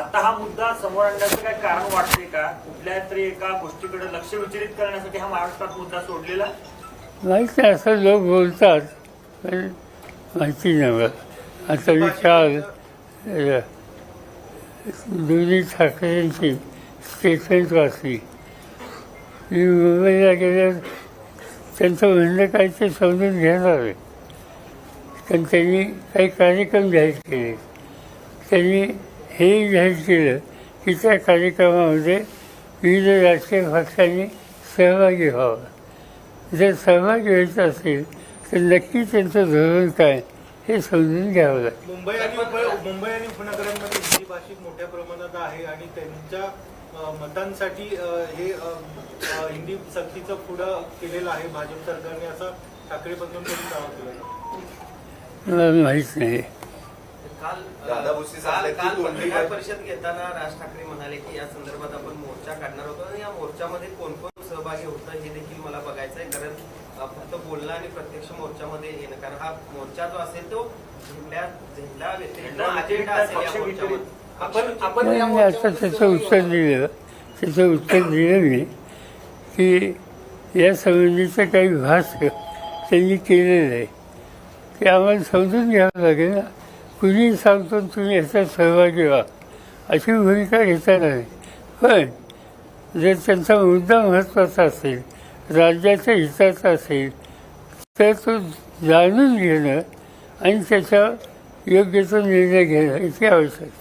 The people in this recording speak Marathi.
आता हा मुद्दा समोर आणण्याचं काय कारण वाटते का? कुठल्या तरी एका गोष्टीकडे लक्ष विचलित करण्यासाठी हा महाराष्ट्रात मुद्दा सोडलेला? माहिती आहे, असं लोक बोलतात, पण माहिती नाही मला. आता मी काल दोन्ही ठाकरेंची स्टेटमेंट वाचली. मी मुंबईला गेल्यावर त्यांचं म्हणणं काय ते समजून घेणार आहे. कारण त्यांनी काही कार्यक्रम जाहीर केले. त्यांनी हे जाहीर केलं की त्या कार्यक्रमामध्ये विविध राजकीय पक्षांनी सहभागी व्हावं. जर सहभागी व्हायचं असेल तर नक्की त्यांचं धोरण काय हे समजून घ्यावं लागतं. मुंबई आणि उपनगरांमध्ये हिंदी भाषिक मोठ्या प्रमाणात आहे आणि त्यांच्या मतांसाठी हे हिंदी सक्तीचं पुढं केलेलं आहे भाजप सरकारने, असं ठाकरे बंधूंकडून दावा केला. मला माहीत नाही. काल पत्रकार परिषद घेताना राज ठाकरे म्हणाले की या संदर्भात आपण मोर्चा काढणार होतो आणि या मोर्चामध्ये कोण कोण सहभागी होतं हे देखील मला बघायचं आहे. कारण फक्त बोलणं आणि प्रत्यक्ष मोर्चामध्ये येणं, कारण हा मोर्चा जो असेल तो झेंडा व्यतिरिक्त अजेंडा असेल या मोर्चामध्ये. नाही, आता त्याचं उत्तर दिलं मी की या संबंधीचं काही भाष्य त्यांनी केलेलं आहे ते आम्हाला समजून घ्यावं लागेल ना. कुणी सांगतो तुम्ही याच्यात सहभागी व्हा अशी भूमिका घेता नाही. पण जर त्यांचा मुद्दा महत्त्वाचा असेल, राज्याच्या हिताचा असेल, तर तो जाणून घेणं आणि त्याचा योग्य तो निर्णय घेणं इतकी आवश्यकता आहे.